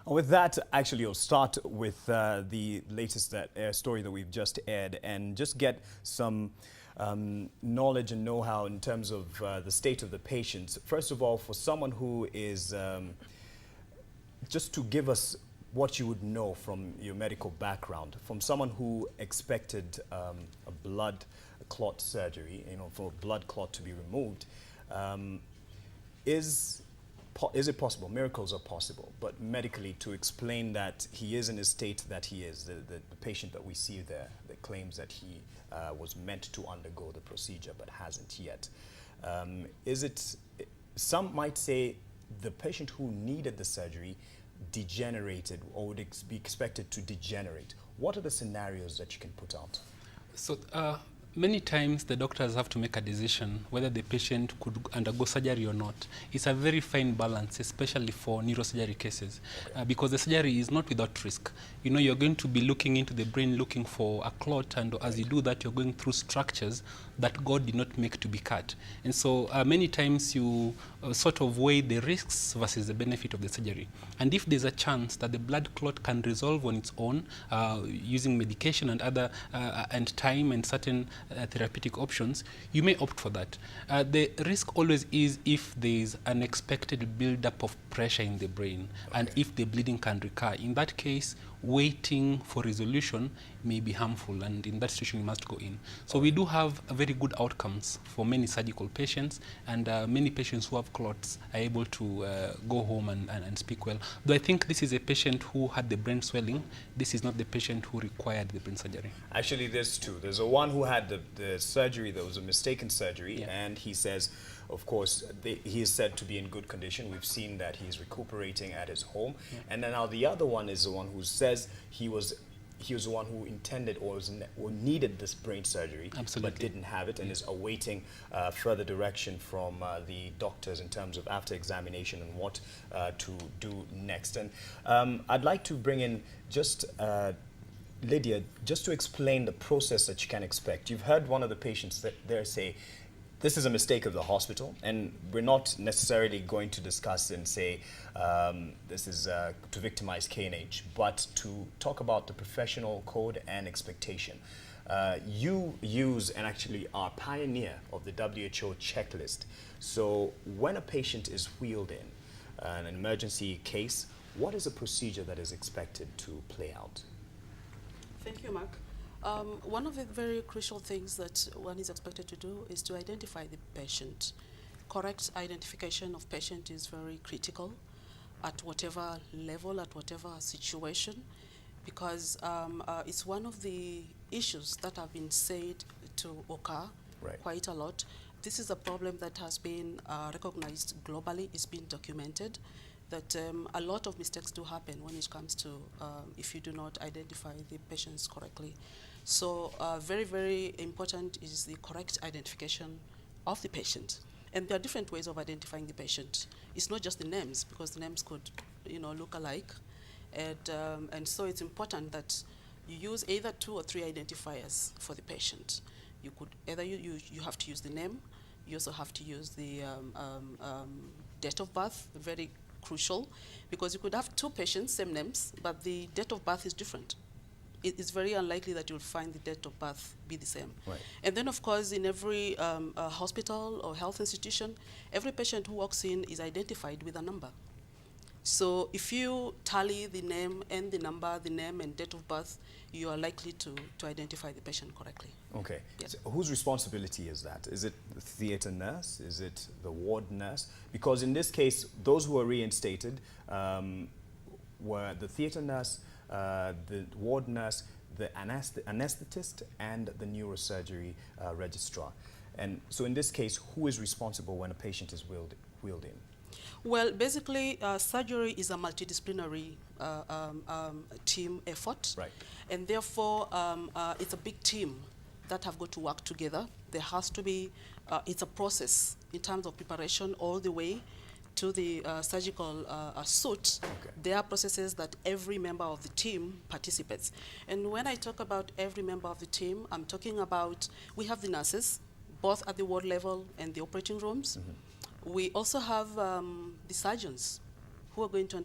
And with that, actually, I'll start with the latest story that we've just aired and just get some knowledge and know-how in terms of the state of the patients. First of all, for someone who is, just to give us what you would know from your medical background, from someone who expected a blood clot surgery, for a blood clot to be removed, is it possible? Miracles are possible, but medically, to explain that he is in his state that he is, the patient that we see there that claims that he was meant to undergo the procedure but hasn't yet, some might say the patient who needed the surgery degenerated or would be expected to degenerate. What are the scenarios that you can put out? So many times the doctors have to make a decision whether the patient could undergo surgery or not. It's a very fine balance, especially for neurosurgery cases, because the surgery is not without risk. You know, you're going to be looking into the brain looking for a clot, and as you do that, you're going through structures that God did not make to be cut. And so many times you sort of weigh the risks versus the benefit of the surgery. And if there's a chance that the blood clot can resolve on its own using medication and other and time and certain therapeutic options, you may opt for that. The risk always is if there's unexpected buildup of pressure in the brain, and if the bleeding can recur. In that case, waiting for resolution may be harmful, and in that situation you must go in. So we do have very good outcomes for many surgical patients, and many patients who have clots are able to go home and speak well. Though I think this is a patient who had the brain swelling. This is not the patient who required the brain surgery. Actually, there's two. There's a one who had the surgery that was a mistaken surgery, and he says, of course, he is said to be in good condition. We've seen that he's recuperating at his home. And then now the other one is the one who says he was the one who intended or needed this brain surgery, but didn't have it, and is awaiting further direction from the doctors in terms of after examination and what to do next. And I'd like to bring in just Lydia, just to explain the process that you can expect. You've heard one of the patients there say, this is a mistake of the hospital, and we're not necessarily going to discuss and say this is to victimize K&H, but to talk about the professional code and expectation. You use and actually are pioneer of the WHO checklist. So when a patient is wheeled in an emergency case, what is a procedure that is expected to play out? Thank you, Mark. One of the very crucial things that one is expected to do is to identify the patient. Correct identification of patient is very critical at whatever level, at whatever situation, because it's one of the issues that have been said to occur quite a lot. This is a problem that has been recognized globally. It's been documented that a lot of mistakes do happen when it comes to if you do not identify the patients correctly. So very, very important is the correct identification of the patient. And there are different ways of identifying the patient. It's not just the names, because the names could, look alike. And so it's important that you use either 2 or 3 identifiers for the patient. You could either you have to use the name. You also have to use the date of birth, very crucial, because you could have 2 patients, same names, but the date of birth is different. It's very unlikely that you'll find the date of birth be the same. And then, of course, in every hospital or health institution, every patient who walks in is identified with a number. So if you tally the name and the number, the name and date of birth, you are likely to identify the patient correctly. Okay. Yeah. So whose responsibility is that? Is it the theater nurse? Is it the ward nurse? Because in this case, those who were reinstated were the theater nurse, the ward nurse, the anesthetist, and the neurosurgery registrar. And so in this case, who is responsible when a patient is wheeled in? Well, basically, surgery is a multidisciplinary team effort. And therefore, it's a big team that have got to work together. There has to be, it's a process in terms of preparation all the way to the surgical suit. There are processes that every member of the team participates. And when I talk about every member of the team, I'm talking about, we have the nurses, both at the ward level and the operating rooms. We also have the surgeons who are going to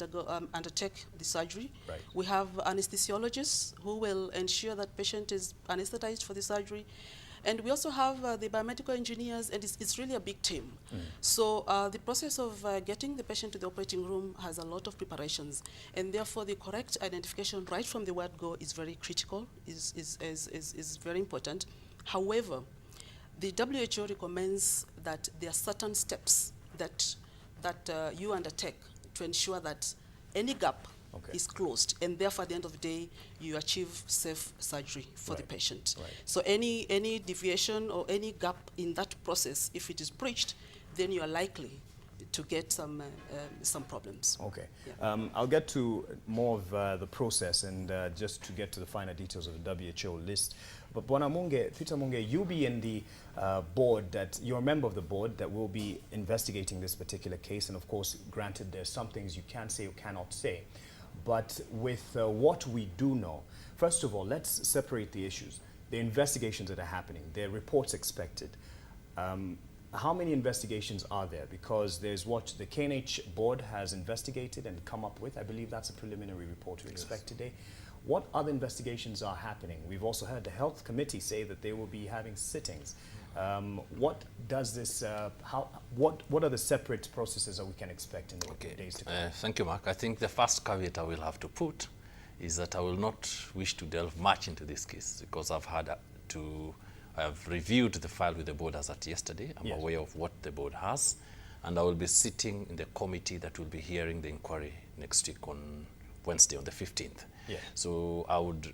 undertake the surgery. Right. We have anesthesiologists who will ensure that patient is anesthetized for the surgery. And we also have the biomedical engineers, and it's really a big team. So the process of getting the patient to the operating room has a lot of preparations, and therefore the correct identification right from the word go is very critical, is very important. However, the WHO recommends that there are certain steps that you undertake to ensure that any gap is closed, and therefore at the end of the day you achieve safe surgery for the patient. So any deviation or any gap in that process, if it is breached, then you are likely to get some problems. Okay. Yeah. I'll get to more of the process and just to get to the finer details of the WHO list. But Bwana Munge, Peter Munge, you'll be in the board you're a member of the board that will be investigating this particular case. And of course, granted, there's some things you can say or cannot say. But with what we do know, first of all, let's separate the issues. The investigations that are happening, there are reports expected. How many investigations are there? Because there's what the KNH board has investigated and come up with. I believe that's a preliminary report we expect today. What other investigations are happening? We've also heard the health committee say that they will be having sittings. What does this, what are the separate processes that we can expect in the days to come? Thank you, Mark. I think the first caveat I will have to put is that I will not wish to delve much into this case because I've reviewed the file with the board as at yesterday. I'm aware of what the board has, and I will be sitting in the committee that will be hearing the inquiry next week on Wednesday, on the 15th. So I would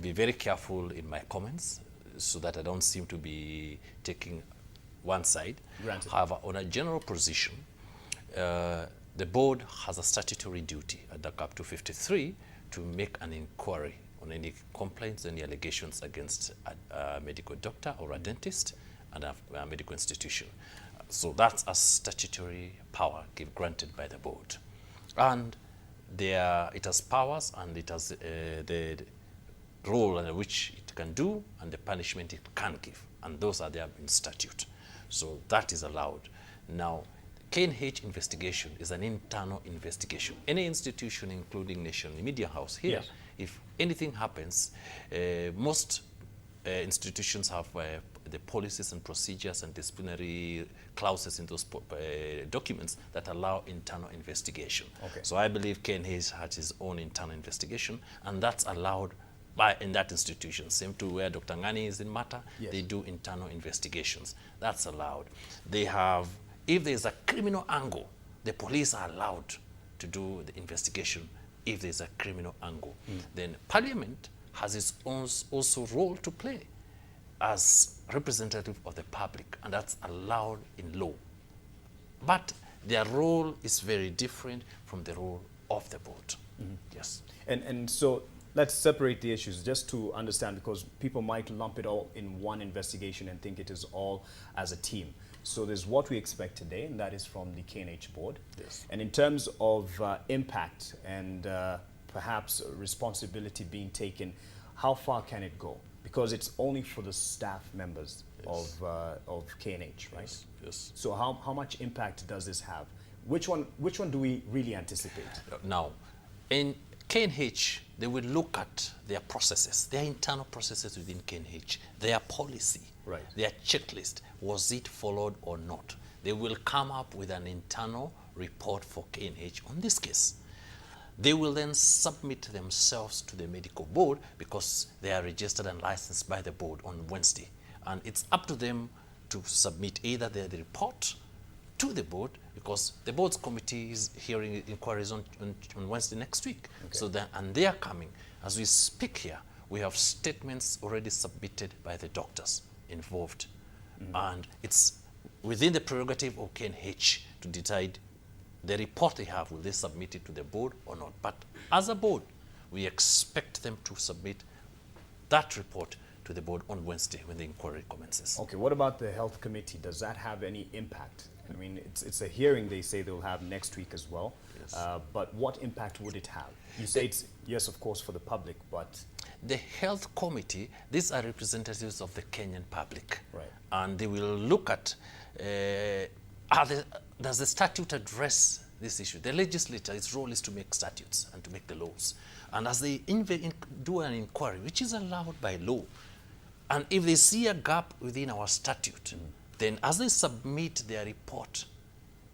be very careful in my comments so that I don't seem to be taking one side. Granted. However, on a general position, the board has a statutory duty under Cap 253 to make an inquiry on any complaints, any allegations against a medical doctor or a dentist and a medical institution. So that's a statutory power granted by the board. And it has powers, and it has the role under which it can do and the punishment it can give. And those are there in statute. So that is allowed. Now, KNH investigation is an internal investigation. Any institution, including National Media House here, if anything happens, most institutions have the policies and procedures and disciplinary clauses in those documents that allow internal investigation. So I believe KNH has his own internal investigation, and that's allowed in that institution. Same to where Dr. Ngani is in Mata, they do internal investigations. That's allowed. They have, if there's a criminal angle, the police are allowed to do the investigation if there's a criminal angle. Then Parliament has its own also role to play as representative of the public, and that's allowed in law. But their role is very different from the role of the board. Yes. And so let's separate the issues just to understand, because people might lump it all in one investigation and think it is all as a team. So there's what we expect today, and that is from the KNH board. And in terms of impact and perhaps responsibility being taken, how far can it go? Because it's only for the staff members of KNH, right? Yes. So how much impact does this have? Which one do we really anticipate? Now, in KNH, they will look at their processes, their internal processes within KNH, their policy, their checklist. Was it followed or not? They will come up with an internal report for KNH on this case. They will then submit themselves to the medical board because they are registered and licensed by the board on Wednesday. And it's up to them to submit either the report to the board, because the board's committee is hearing inquiries on Wednesday next week. So and they are coming. As we speak here, we have statements already submitted by the doctors involved. And it's within the prerogative of KNH to decide the report they have, will they submit it to the board or not? But as a board, we expect them to submit that report to the board on Wednesday when the inquiry commences. Okay, what about the health committee? Does that have any impact? I mean, it's a hearing they say they'll have next week as well. But what impact would it have? You say it's, yes, of course, for the public, but... The health committee, these are representatives of the Kenyan public. And they will look at, does the statute address this issue. The legislature, its role is to make statutes and to make the laws. And as they do an inquiry, which is allowed by law, and if they see a gap within our statute, then as they submit their report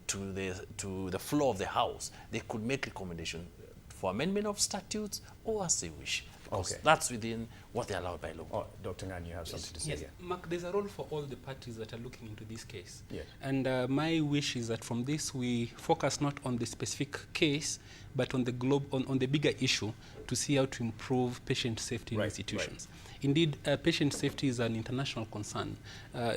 to the floor of the House, they could make recommendation for amendment of statutes or as they wish. Because that's within what they're allowed by law. Oh, Dr. Ngan, you have something to say? Yes, here. Mark, there's a role for all the parties that are looking into this case. Yes. And my wish is that from this we focus not on the specific case, but on the on the bigger issue to see how to improve patient safety in institutions. Indeed, patient safety is an international concern.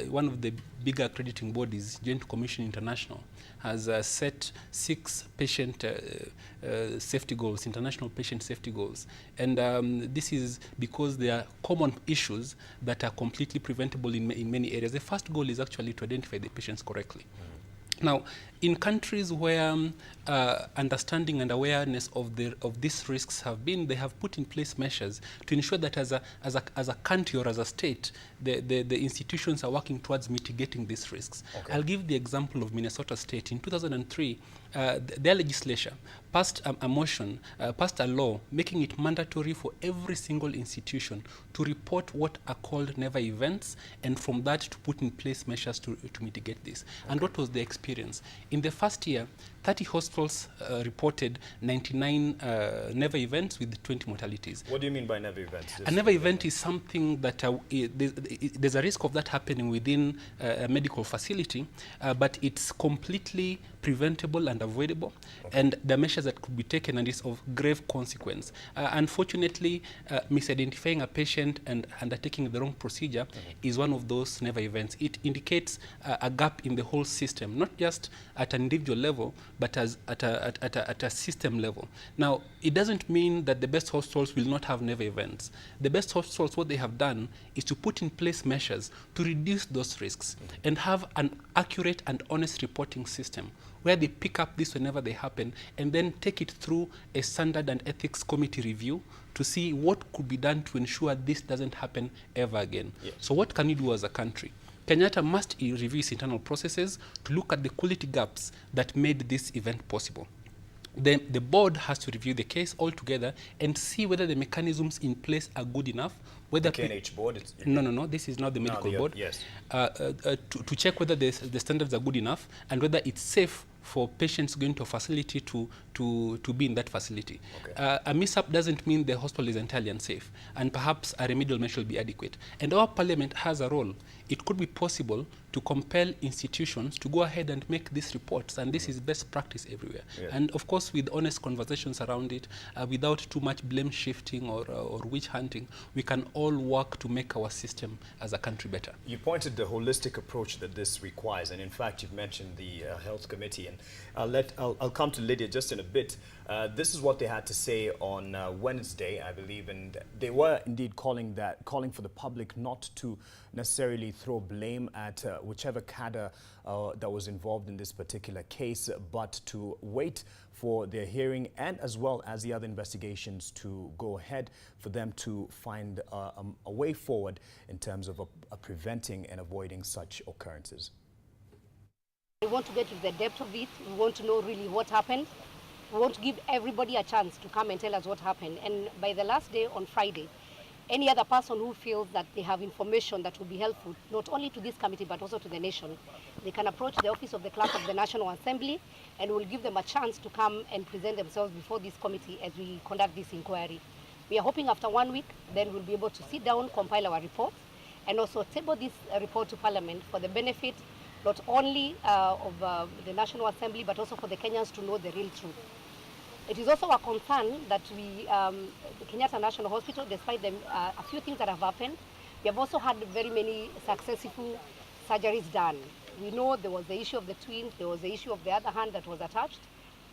One of the bigger accrediting bodies, Joint Commission International, has set 6 patient safety goals, international patient safety goals. And this is because there are common issues that are completely preventable in many areas. The first goal is actually to identify the patients correctly. Now, in countries where understanding and awareness of these risks have been, they have put in place measures to ensure that as a country or as a state, the institutions are working towards mitigating these risks. I'll give the example of Minnesota State. In 2003, their legislature passed passed a law making it mandatory for every single institution to report what are called never events, and from that to put in place measures to mitigate this. And what was the experience? In the first year, 30 hospitals reported 99 never events with 20 mortalities. What do you mean by never events? A never event is something that there's a risk of that happening within a medical facility, but it's completely preventable and avoidable, and the measures that could be taken and is of grave consequence. Unfortunately, misidentifying a patient and undertaking the wrong procedure is one of those never events. It indicates a gap in the whole system, not just at an individual level, but at a system level. Now, it doesn't mean that the best hospitals will not have never events. The best hospitals, what they have done is to put in place measures to reduce those risks and have an accurate and honest reporting system where they pick up this whenever they happen and then take it through a standard and ethics committee review to see what could be done to ensure this doesn't happen ever again. Yes. So what can you do as a country? Kenyatta must review its internal processes to look at the quality gaps that made this event possible. Then the board has to review the case altogether and see whether the mechanisms in place are good enough. Whether the KNH board? No, this is not the medical board. Yes. To check whether the standards are good enough and whether it's safe for patients going to a facility to be in that facility. A mishap doesn't mean the hospital is entirely unsafe, and perhaps a remedial measure will be adequate. And our parliament has a role. It could be possible to compel institutions to go ahead and make these reports, and this is best practice everywhere. Yes. And of course, with honest conversations around it, without too much blame shifting or witch hunting, we can all work to make our system as a country better. You pointed the holistic approach that this requires, and in fact, you've mentioned the health committee, and I'll come to Lydia just in a bit. This is what they had to say on Wednesday, I believe, and they were indeed calling for the public not to necessarily throw blame at whichever cadre that was involved in this particular case, but to wait for their hearing and as well as the other investigations to go ahead for them to find a way forward in terms of preventing and avoiding such occurrences. We want to get to the depth of it. We want to know really what happened. We want to give everybody a chance to come and tell us what happened. And by the last day on Friday, any other person who feels that they have information that will be helpful, not only to this committee but also to the nation, they can approach the office of the clerk of the National Assembly, and we'll give them a chance to come and present themselves before this committee as we conduct this inquiry. We are hoping after 1 week, then we'll be able to sit down, compile our report, and also table this report to Parliament for the benefit not only of the National Assembly, but also for the Kenyans to know the real truth. It is also a concern that the Kenyatta National Hospital, despite a few things that have happened, we have also had very many successful surgeries done. We know there was the issue of the twins, there was the issue of the other hand that was attached.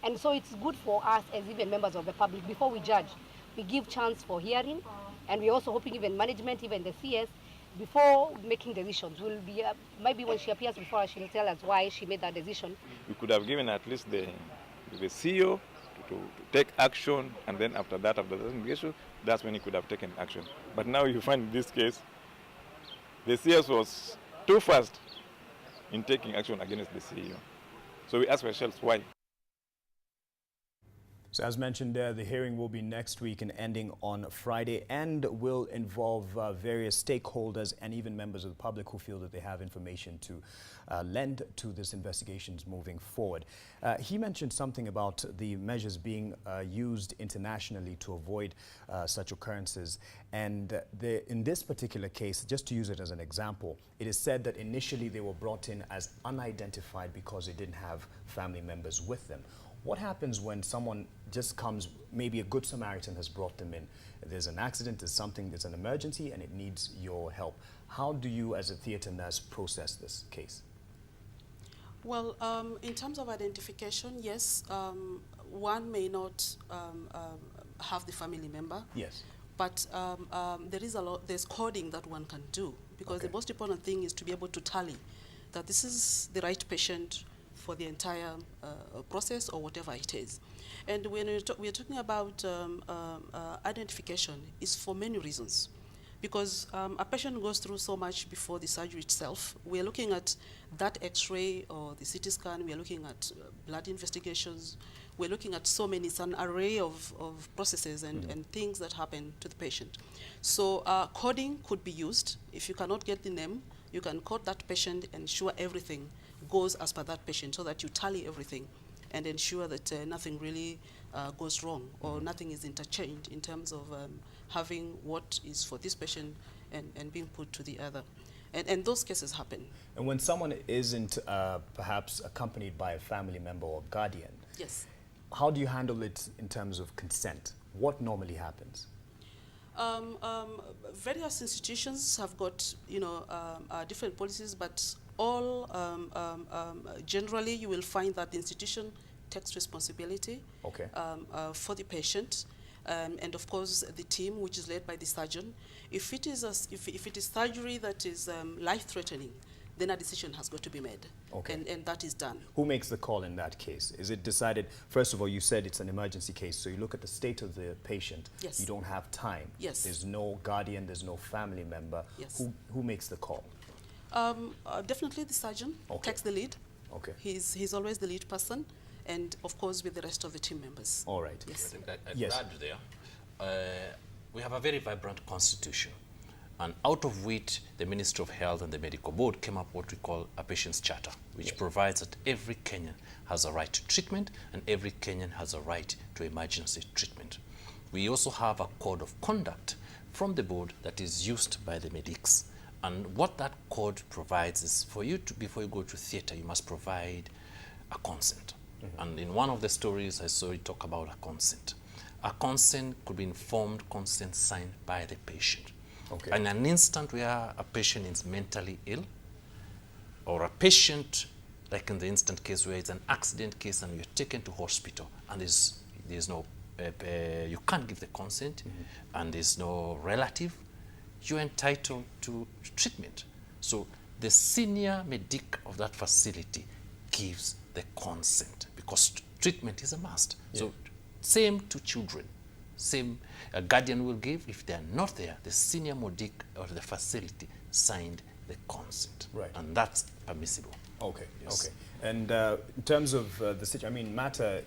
And so it's good for us as even members of the public, before we judge, we give chance for hearing. And we're also hoping even management, even the CS, before making decisions, will be maybe when she appears before us, she'll tell us why she made that decision. We could have given at least the CEO to take action, and then after that investigation, that's when he could have taken action. But now you find in this case, the CS was too fast in taking action against the CEO. So we ask ourselves why. So as mentioned there, the hearing will be next week and ending on Friday, and will involve various stakeholders and even members of the public who feel that they have information to lend to this investigations moving forward. He mentioned something about the measures being used internationally to avoid such occurrences. And in this particular case, just to use it as an example, it is said that initially they were brought in as unidentified because they didn't have family members with them. What happens when someone just comes, maybe a good Samaritan has brought them in, there's an accident, there's something, there's an emergency and it needs your help. How do you as a theatre nurse process this case? Well, in terms of identification, yes, one may not have the family member. Yes. But there's coding that one can do, because Okay. the most important thing is to be able to tally that this is the right patient for the entire process or whatever it is. And when we're talking about identification, is for many reasons. Because a patient goes through so much before the surgery itself. We're looking at that X-ray or the CT scan, we're looking at blood investigations, we're looking at so many, it's an array of processes and things that happen to the patient. So coding could be used. If you cannot get the name, you can code that patient and ensure everything goes as per that patient, so that you tally everything and ensure that nothing really goes wrong or nothing is interchanged in terms of having what is for this patient and being put to the other. And those cases happen. And when someone isn't perhaps accompanied by a family member or guardian, Yes. how do you handle it in terms of consent? What normally happens? Various institutions have got, different policies, but all generally you will find that the institution takes responsibility Okay. for the patient, and of course the team, which is led by the surgeon. If it is if it is surgery that is life-threatening, then a decision has got to be made. Okay. And that is done. Who makes the call in that case? Is it decided, first of all, you said it's an emergency case, so you look at the state of the patient. Yes. You don't have time. Yes. There's no guardian, there's no family member. Yes. Who makes the call? Definitely the surgeon Okay. takes the lead. Okay. He's always the lead person, and of course with the rest of the team members. All right. Yes. I Yes. could add there. We have a very vibrant constitution, and out of which the Ministry of Health and the Medical Board came up what we call a patient's charter, which provides that every Kenyan has a right to treatment and every Kenyan has a right to emergency treatment. We also have a code of conduct from the board that is used by the medics. And what that code provides is for you to, before you go to theatre, you must provide a consent. And in one of the stories I saw it talk about a consent. A consent could be informed consent signed by the patient. Okay. In an instant where a patient is mentally ill, or a patient, like in the instant case where it's an accident case and you're taken to hospital and there's no, you can't give the consent and there's no relative, you're entitled to treatment. So the senior medic of that facility gives the consent because treatment is a must. So same to children. Same, a guardian will give. If they are not there, the senior medic of the facility signed the consent. Right. And that's permissible. Okay. Yes. Okay. And in terms of the situation, I mean, MATA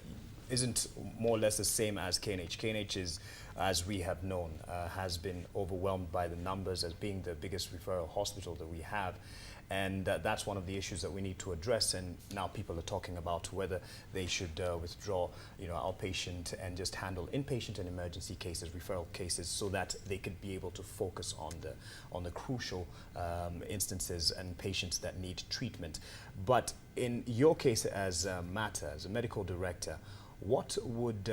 isn't more or less the same as KNH. KNH is, as we have known, has been overwhelmed by the numbers as being the biggest referral hospital that we have. And that's one of the issues that we need to address. And now people are talking about whether they should withdraw, outpatient and just handle inpatient and emergency cases, referral cases, so that they could be able to focus on the crucial instances and patients that need treatment. But in your case as MATA, as a medical director, what would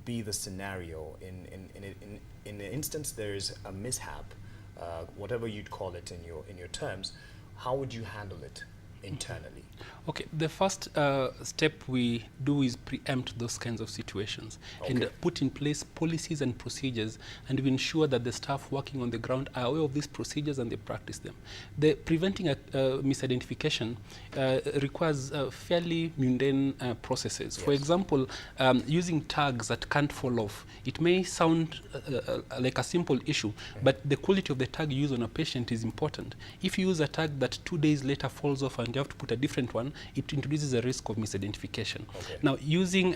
be the scenario in the instance there is a mishap, whatever you'd call it in your terms? How would you handle it internally? Okay, the first step we do is preempt those kinds of situations and put in place policies and procedures, and we ensure that the staff working on the ground are aware of these procedures and they practice them. The preventing misidentification requires fairly mundane processes. For example, using tags that can't fall off. It may sound like a simple issue, but the quality of the tag you use on a patient is important. If you use a tag that 2 days later falls off and you have to put a different one, it introduces a risk of misidentification. Okay. Now, using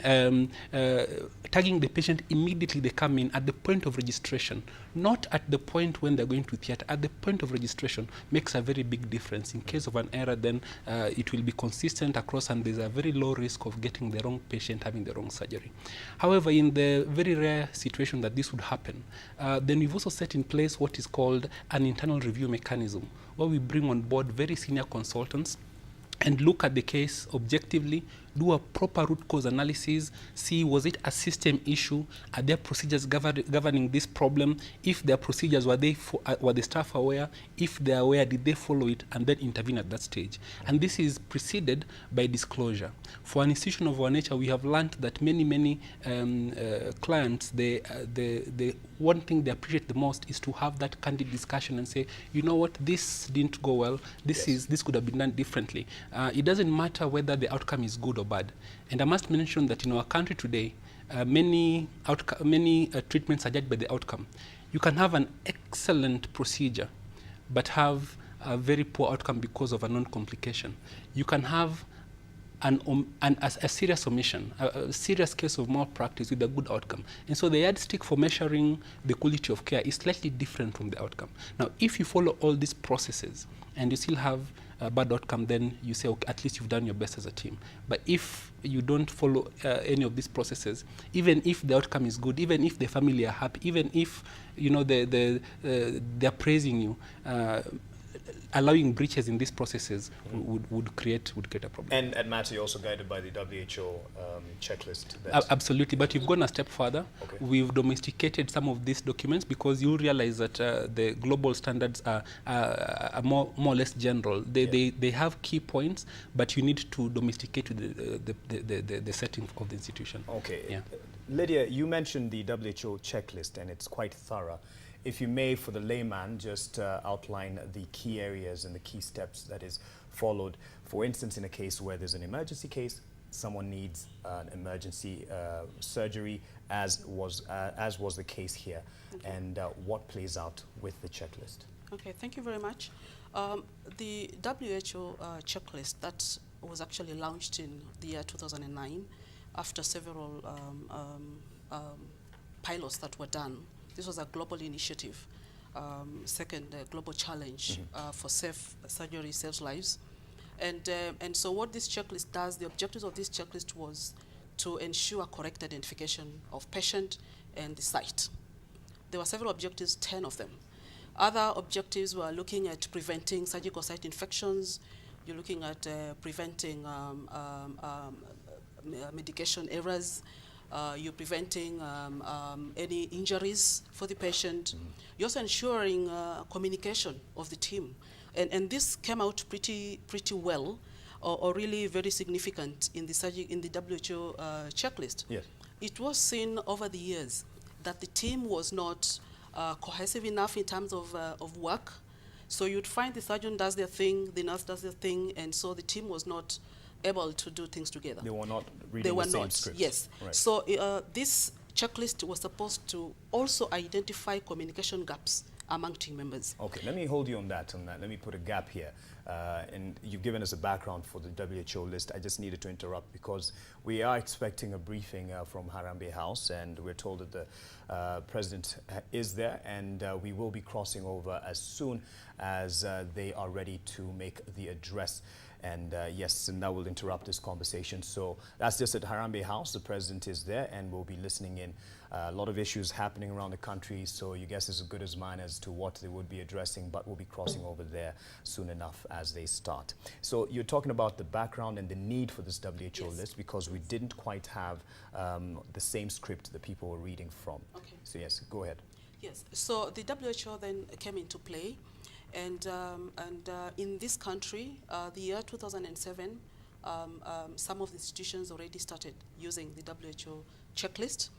tagging the patient immediately they come in at the point of registration, not at the point when they're going to theatre, at the point of registration makes a very big difference. In case of an error, then it will be consistent across, and there's a very low risk of getting the wrong patient having the wrong surgery. However, in the very rare situation that this would happen, then we've also set in place what is called an internal review mechanism, where we bring on board very senior consultants and look at the case objectively, do a proper root cause analysis, see was it a system issue, are there procedures governing this problem, if there are procedures, were the staff aware, if they are aware, did they follow it, and then intervene at that stage. And this is preceded by disclosure. For an institution of our nature, we have learned that many clients, the one thing they appreciate the most is to have that candid discussion and say, you know what, this didn't go well, this could have been done differently. It doesn't matter whether the outcome is good or bad. And I must mention that in our country today, many treatments are judged by the outcome. You can have an excellent procedure, but have a very poor outcome because of a non-complication. You can have a serious omission, a serious case of malpractice with a good outcome. And so the yardstick for measuring the quality of care is slightly different from the outcome. Now, if you follow all these processes and you still have a bad outcome, then you say, okay, at least you've done your best as a team. But if you don't follow any of these processes, even if the outcome is good, even if the family are happy, even if they're praising you, allowing breaches in these processes would create a problem. And Matt, you're also guided by the WHO checklist. Absolutely, but we've gone a step further. Okay. We've domesticated some of these documents because you realize that the global standards are more or less general. They have key points, but you need to domesticate to the setting of the institution. Okay. Yeah. Lydia, you mentioned the WHO checklist, and it's quite thorough. If you may, for the layman, just outline the key areas and the key steps that is followed. For instance, in a case where there's an emergency case, someone needs an emergency surgery, as was the case here, and what plays out with the checklist. Okay, thank you very much. The WHO checklist that was actually launched in the year 2009 after several pilots that were done. This was a global initiative, second global challenge for safe surgery saves lives. And so what this checklist does, the objectives of this checklist was to ensure correct identification of patient and the site. There were several objectives, 10 of them. Other objectives were looking at preventing surgical site infections. You're looking at preventing medication errors. You're preventing any injuries for the patient. You're also ensuring communication of the team. And this came out pretty well, or really very significant in the WHO checklist. Yes. It was seen over the years that the team was not cohesive enough in terms of work. So you'd find the surgeon does their thing, the nurse does their thing, and so the team was not able to do things together. They were not reading the same script. Yes. Right. So this checklist was supposed to also identify communication gaps among team members. Okay, let me hold you on that. Let me put a gap here. And you've given us a background for the WHO list. I just needed to interrupt because we are expecting a briefing from Harambee House, and we're told that the president is there, and we will be crossing over as soon as they are ready to make the address. And yes, and that will interrupt this conversation. So that's just at Harambee House. The president is there, and we'll be listening in. A lot of issues happening around the country, so your guess is as good as mine as to what they would be addressing, but we'll be crossing over there soon enough as they start. So you're talking about the background and the need for this WHO list, because we didn't quite have the same script that people were reading from. Okay. So yes, go ahead. Yes. So the WHO then came into play. And in this country, the year 2007, some of the institutions already started using the WHO checklist.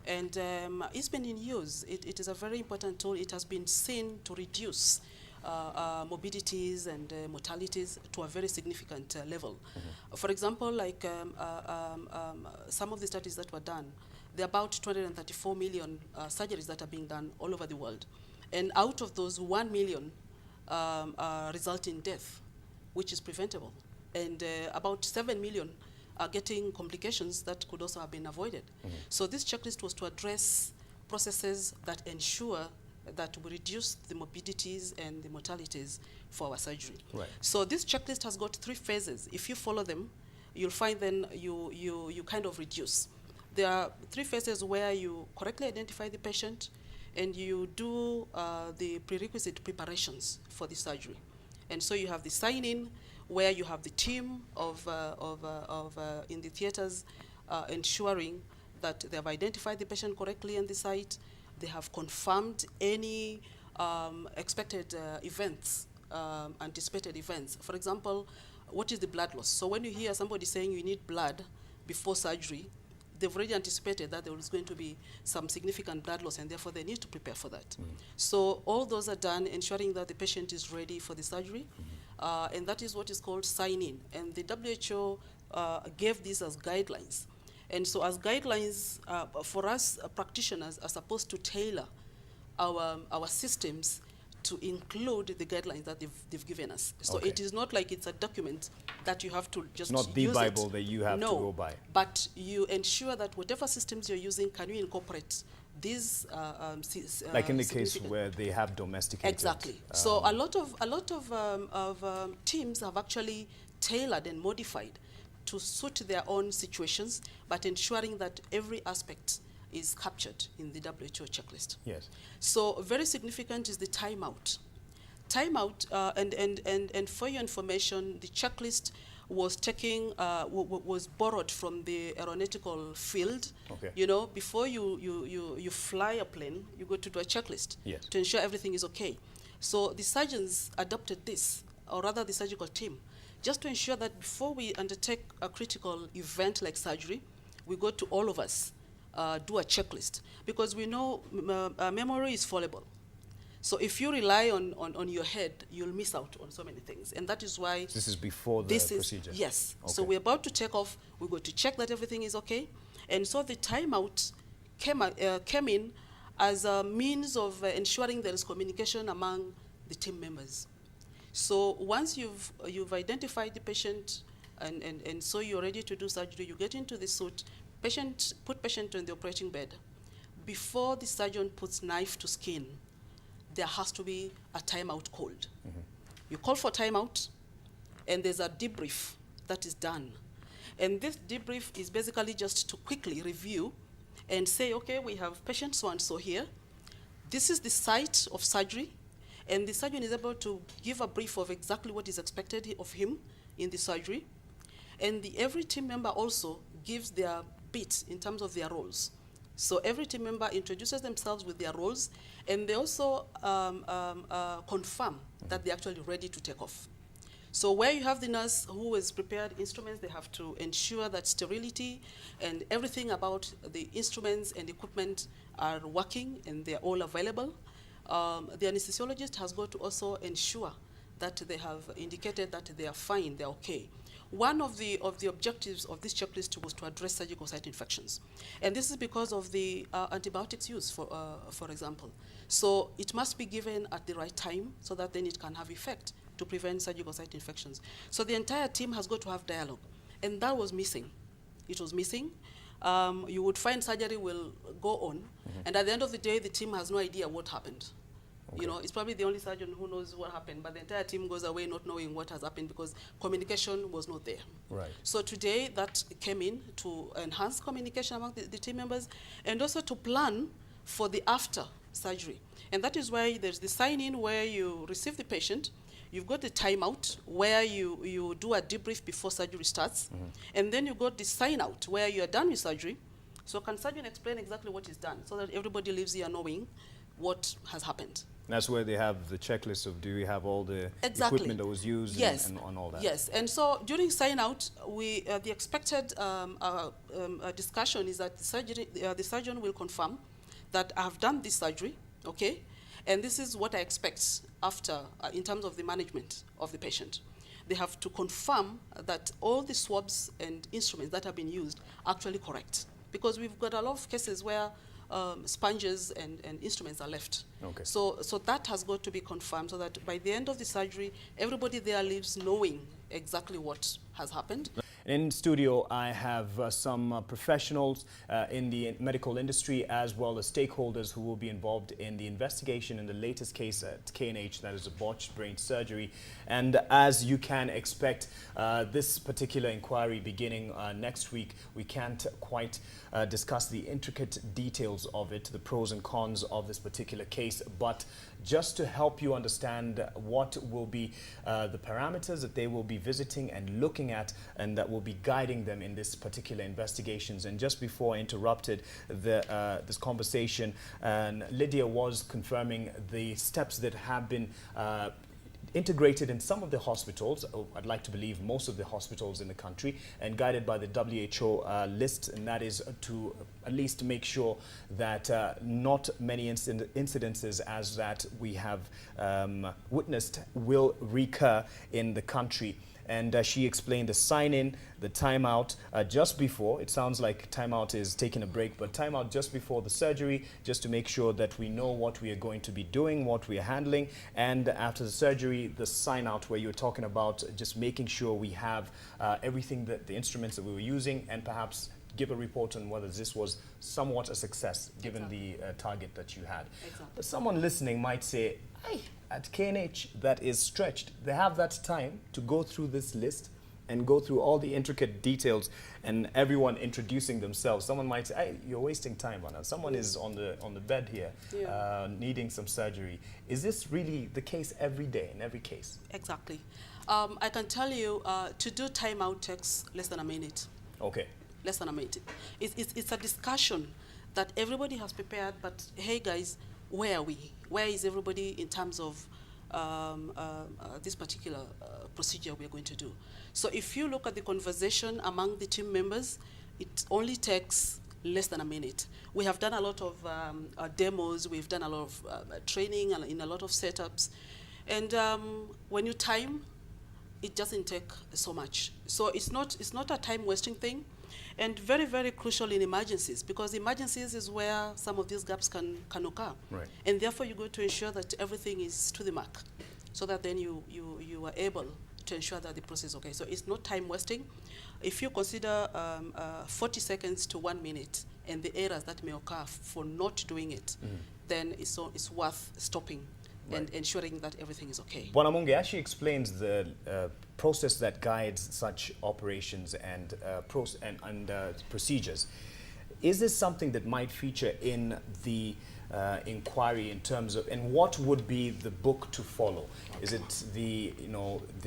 And it's been in use. It is a very important tool. It has been seen to reduce morbidities and mortalities to a very significant level. For example, like some of the studies that were done, there are about 234 million surgeries that are being done all over the world. And out of those, 1 million result in death, which is preventable. and about 7 million are getting complications that could also have been avoided. So this checklist was to address processes that ensure that we reduce the morbidities and the mortalities for our surgery. Right. So this checklist has got 3 phases. If you follow them, you'll find then you kind of reduce. There are 3 phases where you correctly identify the patient and you do the prerequisite preparations for the surgery. And so you have the sign-in, where you have the team in the theaters ensuring that they have identified the patient correctly on the site, they have confirmed any expected events, anticipated events. For example, what is the blood loss? So when you hear somebody saying you need blood before surgery, they've already anticipated that there is going to be some significant blood loss, and therefore they need to prepare for that. So all those are done, ensuring that the patient is ready for the surgery, and that is what is called sign-in. And the WHO gave these as guidelines. And so as guidelines, for us practitioners are supposed to tailor our systems to include the guidelines that they've given us. So Okay. it is not like it's a document that you have to just Not the use Bible it. that you have to go by. But you ensure that whatever systems you're using, can you incorporate these Like in the case significant- where they have domesticated. Exactly. So a lot of teams have actually tailored and modified to suit their own situations, but ensuring that every aspect is captured in the WHO checklist. Yes. So very significant is the timeout. Timeout, and for your information, the checklist was taking was borrowed from the aeronautical field. Okay. You know, before you fly a plane, you go to do a checklist Yes. to ensure everything is okay. So the surgeons adopted this, or rather the surgical team, just to ensure that before we undertake a critical event like surgery, we go to all of us, do a checklist, because we know memory is fallible. So if you rely on your head, you'll miss out on so many things. And that is why This is before the procedure. Yes. So Okay. we're about to take off. We go to check that everything is okay. And so the timeout came in as a means of ensuring there is communication among the team members. So once you've identified the patient and so you're ready to do surgery, you get into the suit, put patient on the operating bed. Before the surgeon puts knife to skin, there has to be a timeout called. You call for timeout, and there's a debrief that is done. And this debrief is basically just to quickly review and say, okay, we have patient so-and-so here. This is the site of surgery, and the surgeon is able to give a brief of exactly what is expected of him in the surgery. And every team member also gives their bit in terms of their roles. So every team member introduces themselves with their roles, and they also confirm that they're actually ready to take off. So where you have the nurse who has prepared instruments, they have to ensure that sterility and everything about the instruments and equipment are working and they're all available. The anesthesiologist has got to also ensure that they have indicated that they are fine, they're okay. One of the objectives of this checklist was to address surgical site infections. And this is because of the antibiotics used, for example. So it must be given at the right time so that then it can have effect to prevent surgical site infections. So the entire team has got to have dialogue. And that was missing. It was missing. You would find surgery will go on, and at the end of the day, the team has no idea what happened. Okay. You know, it's probably the only surgeon who knows what happened, but the entire team goes away not knowing what has happened because communication was not there. Right. So today, that came in to enhance communication among the team members and also to plan for the after surgery. And that is why there's the sign-in where you receive the patient. You've got the timeout where you do a debrief before surgery starts. And then you got the sign-out where you are done with surgery. So can surgeon explain exactly what is done so that everybody leaves here knowing what has happened? That's where they have the checklist of do we have all the equipment that was used and all that. Yes, and so during sign-out, the expected discussion is that the surgeon will confirm that I have done this surgery, okay, and this is what I expect after in terms of the management of the patient. They have to confirm that all the swabs and instruments that have been used are actually correct, because we've got a lot of cases where sponges and instruments are left. Okay. So that has got to be confirmed so that by the end of the surgery, everybody there leaves knowing exactly what has happened. In studio, I have some professionals in the medical industry as well as stakeholders who will be involved in the investigation in the latest case at K&H, that is a botched brain surgery. And as you can expect, this particular inquiry beginning next week, we can't quite discuss the intricate details of it, the pros and cons of this particular case, but just to help you understand what will be the parameters that they will be visiting and looking at, and that will be guiding them in this particular investigations. And just before I interrupted this conversation, Lydia was confirming the steps that have been integrated in some of the hospitals, I'd like to believe most of the hospitals in the country, and guided by the WHO list, and that is to at least make sure that not many incidences as that we have witnessed will recur in the country. And she explained the sign-in, the timeout just before. It sounds like timeout is taking a break, but timeout just before the surgery, just to make sure that we know what we are going to be doing, what we are handling. And after the surgery, the sign-out, where you're talking about just making sure we have everything, that the instruments that we were using, and perhaps give a report on whether this was somewhat a success given the target that you had. But someone listening might say, hey, at K&H, that is stretched. They have that time to go through this list and go through all the intricate details, and everyone introducing themselves. Someone might say, hey, you're wasting time, Anna. Someone is on the bed here, needing some surgery. Is this really the case every day, in every case? Exactly. I can tell you, to do timeout takes less than a minute. Okay. Less than a minute. It's a discussion that everybody has prepared, but hey guys, where are we? Where is everybody in terms of this particular procedure we are going to do? So if you look at the conversation among the team members, it only takes less than a minute. We have done a lot of demos, we've done a lot of training and in a lot of setups. And when you time, it doesn't take so much. So it's not a time wasting thing. And very, very crucial in emergencies, because emergencies is where some of these gaps can occur. Right. And therefore, you go to ensure that everything is to the mark, so that then you are able to ensure that the process is okay. So it's not time wasting. If you consider 40 seconds to 1 minute and the errors that may occur for not doing it, then it's worth stopping. Right. And ensuring that everything is okay. Bwana Munge actually explains the process that guides such operations and procedures. Is this something that might feature in the inquiry in terms of, and what would be the book to follow? Is it the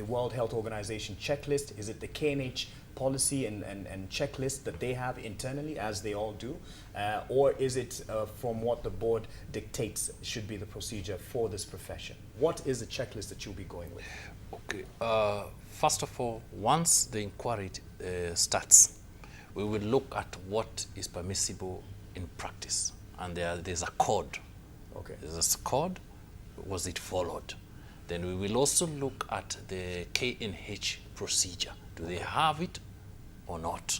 World Health Organization checklist? Is it the K&H policy and checklist that they have internally, as they all do? Or is it from what the board dictates should be the procedure for this profession? What is the checklist that you'll be going with? Okay. First of all, once the inquiry starts, we will look at what is permissible in practice. And there's a code. Okay. There's a code. Was it followed? Then we will also look at the K&H procedure. Do they have it or not?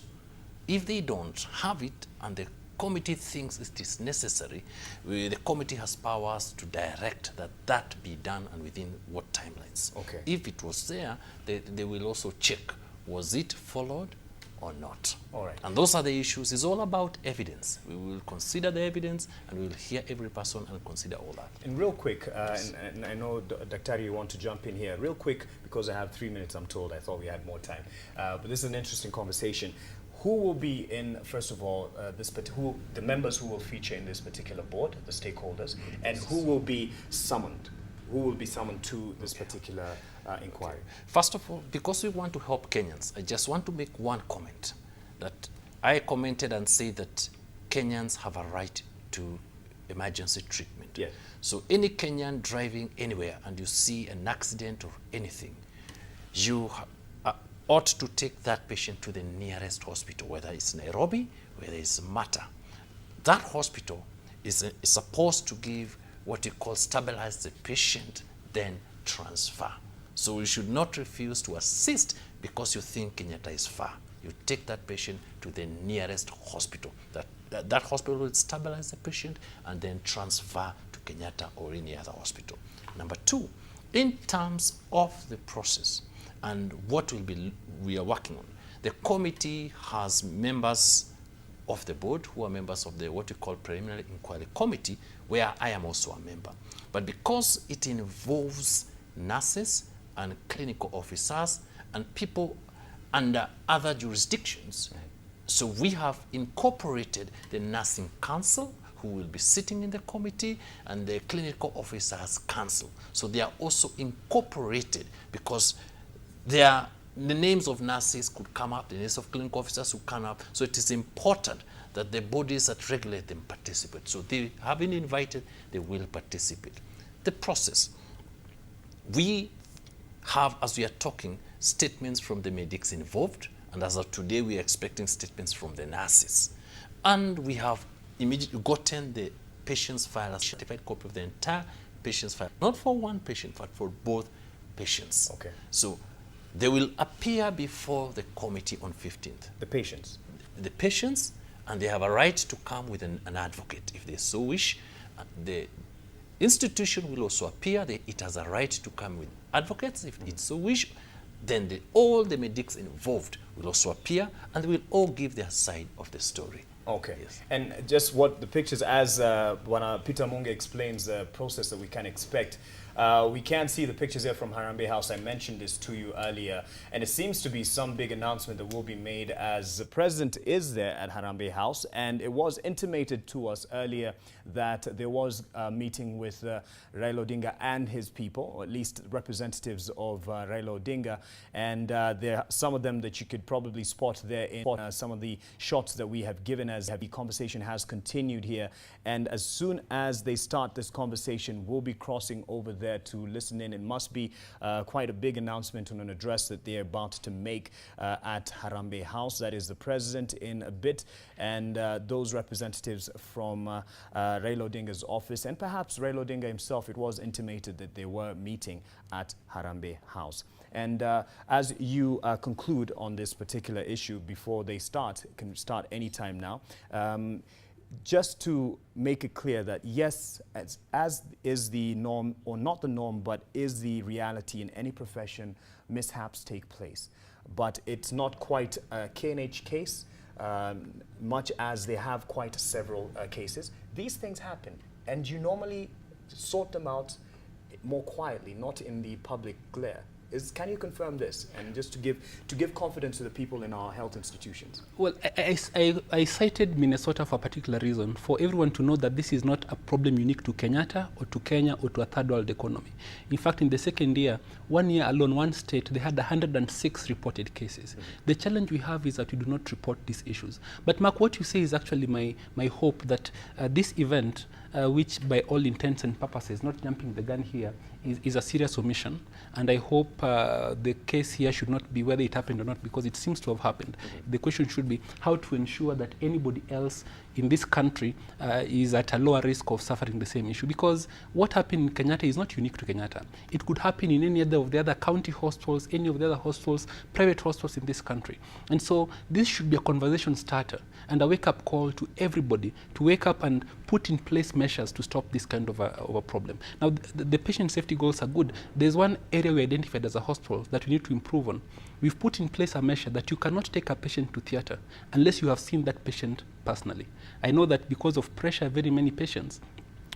If they don't have it and the committee thinks it is necessary, the committee has powers to direct that be done and within what timelines. Okay. If it was there, they will also check, was it followed or not? All right. And those are the issues. It's all about evidence. We will consider the evidence and we will hear every person and consider all that. And real quick, and I know, Dr. you want to jump in here. Real quick, because I have 3 minutes, I'm told. I thought we had more time. But this is an interesting conversation. Who will be in, first of all, the members who will feature in this particular board, the stakeholders, and who will be summoned? Who will be summoned to this particular inquiry? Okay. First of all, because we want to help Kenyans, I just want to make one comment. That I commented and said that Kenyans have a right to emergency treatment. Yes. So any Kenyan driving anywhere and you see an accident or anything, you ought to take that patient to the nearest hospital, whether it's Nairobi, whether it's Mata. That hospital is supposed to give what you call stabilize the patient, then transfer. So you should not refuse to assist because you think Kenyatta is far. You take that patient to the nearest hospital. That hospital will stabilize the patient and then transfer to Kenyatta or any other hospital. Number two, in terms of the process, and what we are working on. The committee has members of the board who are members of the what we call preliminary inquiry committee, where I am also a member. But because it involves nurses and clinical officers and people under other jurisdictions, so we have incorporated the nursing council, who will be sitting in the committee, and the clinical officers council. So they are also incorporated because the names of nurses could come up, the names of clinical officers would come up. So it is important that the bodies that regulate them participate. So they have been invited, they will participate. The process. We have, as we are talking, statements from the medics involved, and as of today, we are expecting statements from the nurses. And we have immediately gotten the patient's file, a certified copy of the entire patient's file, not for one patient, but for both patients. Okay. So they will appear before the committee on 15th. The patients? The patients, and they have a right to come with an advocate if they so wish. The institution will also appear. It has a right to come with advocates if it so wish. Then all the medics involved will also appear, and they will all give their side of the story. Okay. Yes. And just what the pictures, as when Peter Munge explains the process that we can expect, we can see the pictures here from Harambee House. I mentioned this to you earlier, and it seems to be some big announcement that will be made as the president is there at Harambee House, and it was intimated to us earlier that there was a meeting with Raila Odinga and his people, or at least representatives of Raila Odinga, and there are some of them that you could probably spot there in some of the shots that we have given as the conversation has continued here. And as soon as they start this conversation, we'll be crossing over there to listen in. It must be quite a big announcement on an address that they're about to make at Harambee House. That is the president in a bit, and those representatives from Raila Odinga's office, and perhaps Raila Odinga himself. It was intimated that they were meeting at Harambee House. And as you conclude on this particular issue before they start, it can start anytime now, just to make it clear that yes, as is the norm, or not the norm, but is the reality in any profession, mishaps take place. But it's not quite a K&H case, much as they have quite several cases. These things happen, and you normally sort them out more quietly, not in the public glare. Can you confirm this, and just to give confidence to the people in our health institutions? Well, I cited Minnesota for a particular reason, for everyone to know that this is not a problem unique to Kenyatta or to Kenya or to a third world economy. In fact, in the second year, 1 year alone, one state, they had 106 reported cases. Mm-hmm. The challenge we have is that we do not report these issues. But Mark, what you say is actually my hope that this event, which by all intents and purposes, not jumping the gun here, is a serious omission. And I hope the case here should not be whether it happened or not, because it seems to have happened. Mm-hmm. The question should be how to ensure that anybody else in this country is at a lower risk of suffering the same issue. Because what happened in Kenyatta is not unique to Kenyatta. It could happen in any other of the other county hospitals, any of the other hospitals, private hospitals in this country. And so this should be a conversation starter and a wake-up call to everybody to wake up and put in place measures to stop this kind of a problem. Now, the patient safety goals are good. There's one area we identified as a hospital that we need to improve on. We've put in place a measure that you cannot take a patient to theatre unless you have seen that patient personally. I know that because of pressure, very many patients,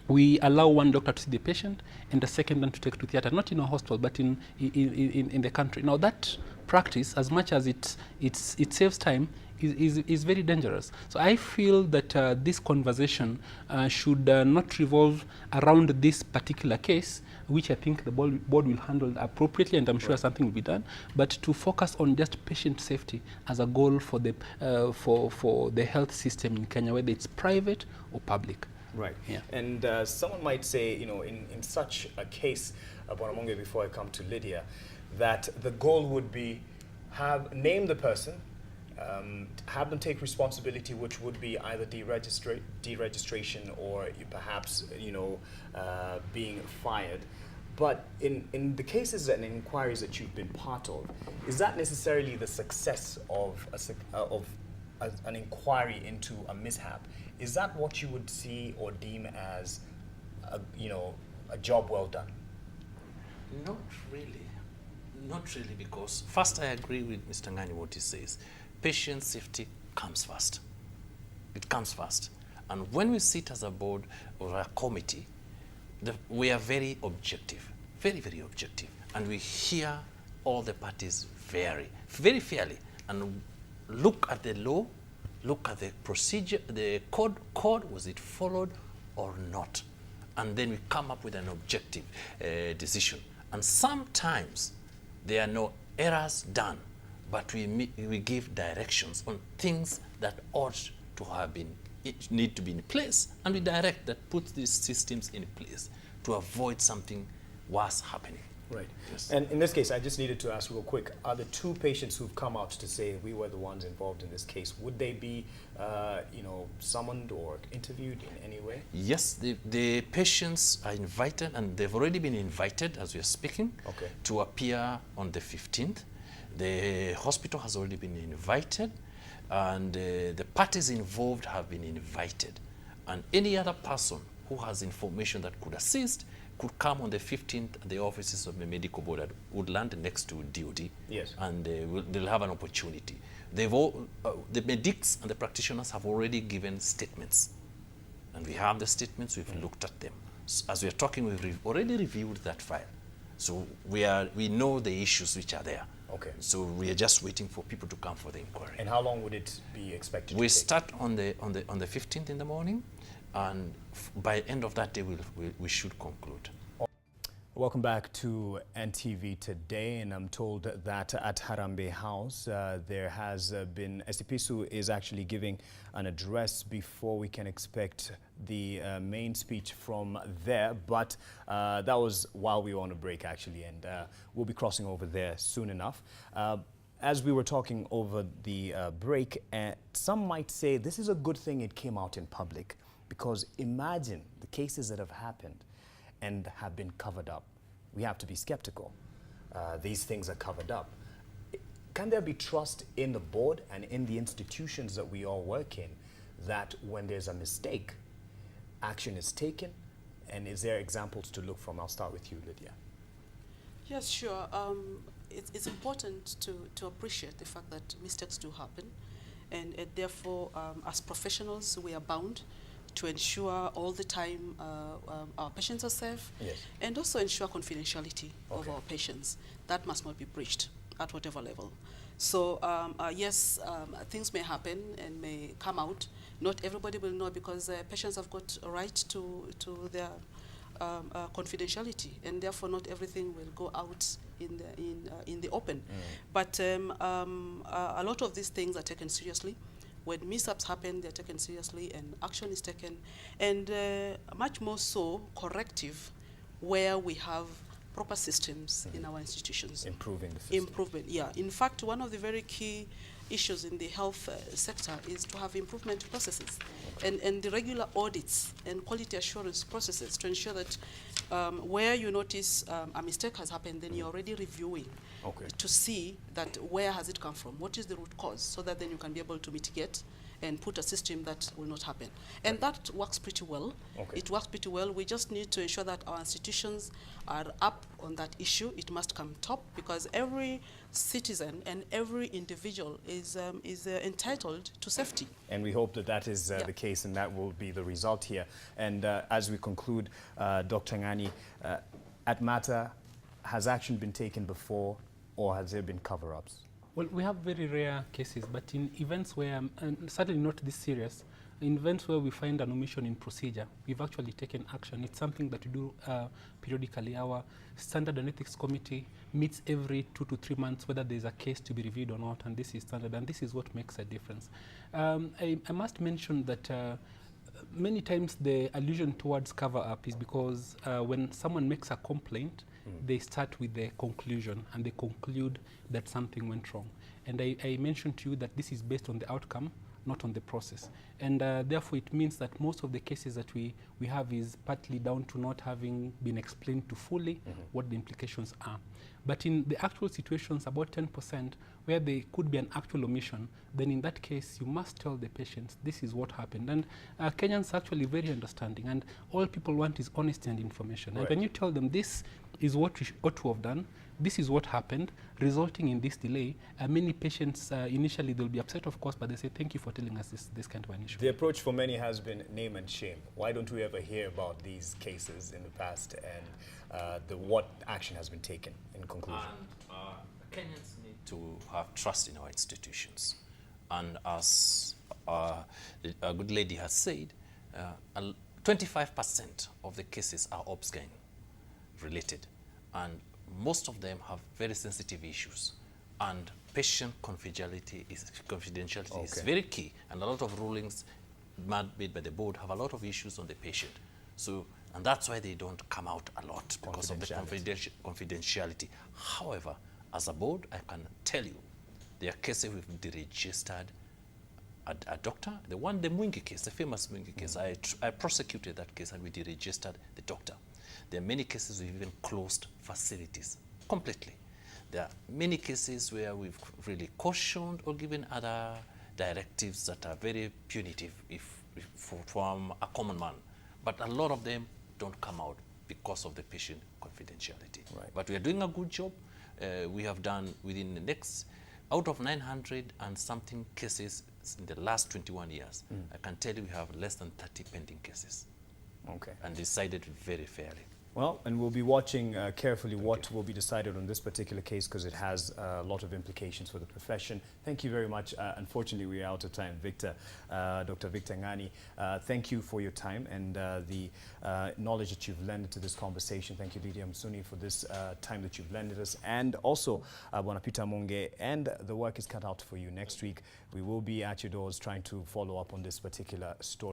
we allow one doctor to see the patient and a second one to take to theatre, not in a hospital, but in the country. Now, that practice, as much as it saves time, is very dangerous. So I feel that this conversation should not revolve around this particular case, which I think the board will handle appropriately, and I'm sure something will be done, but to focus on just patient safety as a goal for the health system in Kenya, whether it's private or public. Right. Yeah. And someone might say, you know, in such a case, Munge, before I come to Lydia, that the goal would be name the person, have them take responsibility, which would be either deregistration or perhaps, being fired. But in the cases and inquiries that you've been part of, is that necessarily the success of an inquiry into a mishap? Is that what you would see or deem as a job well done? Not really. Not really, because first I agree with Mr. Ngani what he says. Patient safety comes first. It comes first. And when we sit as a board or a committee, we are very objective, very, very objective. And we hear all the parties very, very fairly and look at the law, look at the procedure, the code, was it followed or not? And then we come up with an objective decision. And sometimes there are no errors done, but we give directions on things that ought to have been, need to be in place, and we direct that puts these systems in place to avoid something worse happening. Right. Yes. And in this case, I just needed to ask real quick, are the two patients who've come out to say we were the ones involved in this case, would they be, summoned or interviewed in any way? Yes, the patients are invited, and they've already been invited as we are speaking, okay, to appear on the 15th. The hospital has already been invited, and the parties involved have been invited. And any other person who has information that could assist could come on the 15th at the offices of the medical board at Woodland next to DOD. Yes. And they'll have an opportunity. They've all, the medics and the practitioners have already given statements. And we have the statements, we've looked at them. As we're talking, we've already reviewed that file. So we know the issues which are there. Okay. So we are just waiting for people to come for the inquiry. And how long would it be expected We to take? start on the 15th in the morning, and by the end of that day, we should conclude. Welcome back to NTV Today, and I'm told that at Harambee House there has been, Esipisu is actually giving an address before we can expect the main speech from there, but that was while we were on a break actually, and we'll be crossing over there soon enough. As we were talking over the break, some might say this is a good thing it came out in public, because imagine the cases that have happened and have been covered up. We have to be skeptical. These things are covered up. Can there be trust in the board and in the institutions that we all work in, that when there's a mistake, action is taken? And is there examples to look from? I'll start with you, Lydia. Yes, sure. It's important to appreciate the fact that mistakes do happen, and therefore, as professionals, we are bound to ensure all the time our patients are safe, yes, and also ensure confidentiality of okay, our patients. That must not be breached at whatever level. So yes, things may happen and may come out. Not everybody will know, because patients have got a right to their confidentiality, and therefore not everything will go out in the open. But a lot of these things are taken seriously. When mishaps happen, they're taken seriously and action is taken, and much more so corrective where we have proper systems in our institutions. Improving the system. Improvement, yeah. In fact, one of the very key issues in the health sector is to have improvement processes, and the regular audits and quality assurance processes to ensure that where you notice a mistake has happened, then you're already reviewing to see that where has it come from, what is the root cause, so that then you can be able to mitigate and put a system that will not happen. And that works pretty well. It works pretty well. We just need to ensure that our institutions are up on that issue. It must come top, because every citizen and every individual is entitled to safety. And we hope that that is the case, and that will be the result here. And as we conclude, Dr. Ngani, at Mata, has action been taken before, or has there been cover-ups? Well, we have very rare cases, but in events where, and certainly not this serious, in events where we find an omission in procedure, we've actually taken action. It's something that we do periodically. Our Standard and Ethics Committee meets every 2 to 3 months, whether there's a case to be reviewed or not, and this is standard, and this is what makes a difference. I must mention that many times the allusion towards cover-up is because when someone makes a complaint, they start with the conclusion, and they conclude that something went wrong. And I mentioned to you that this is based on the outcome, not on the process. And therefore, it means that most of the cases that we have is partly down to not having been explained to fully what the implications are. But in the actual situations, about 10%, where there could be an actual omission, then in that case, you must tell the patients, this is what happened. And Kenyans are actually very understanding, and all people want is honesty and information. And when you tell them this is what we ought to have done. This is what happened, resulting in this delay. Many patients, initially they'll be upset, of course, but they say, thank you for telling us this kind of an issue. The approach for many has been name and shame. Why don't we ever hear about these cases in the past and what action has been taken in conclusion? Kenyans need to have trust in our institutions. And as a good lady has said, 25% of the cases are obscene related, and most of them have very sensitive issues, and patient confidentiality is very key, and a lot of rulings made by the board have a lot of issues on the patient. So, and that's why they don't come out a lot, because of the confidentiality. However, as a board, I can tell you, there are cases we've deregistered a doctor. The Munge case, the famous Munge case, I prosecuted that case and we deregistered the doctor. There are many cases we've even closed facilities completely. There are many cases where we've really cautioned or given other directives that are very punitive from a common man. But a lot of them don't come out because of the patient confidentiality. Right. But we are doing a good job. We have done within the next, out of 900 and something cases in the last 21 years, I can tell you we have less than 30 pending cases. Okay. And decided very fairly. Well, and we'll be watching carefully what will be decided on this particular case, because it has a lot of implications for the profession. Thank you very much. Unfortunately, we are out of time. Victor, Dr. Victor Ngani, thank you for your time and the knowledge that you've lent to this conversation. Thank you, Lydia Msuni, for this time that you've lended us. And also, Bwana Peter Munge, and the work is cut out for you. Next week, we will be at your doors trying to follow up on this particular story.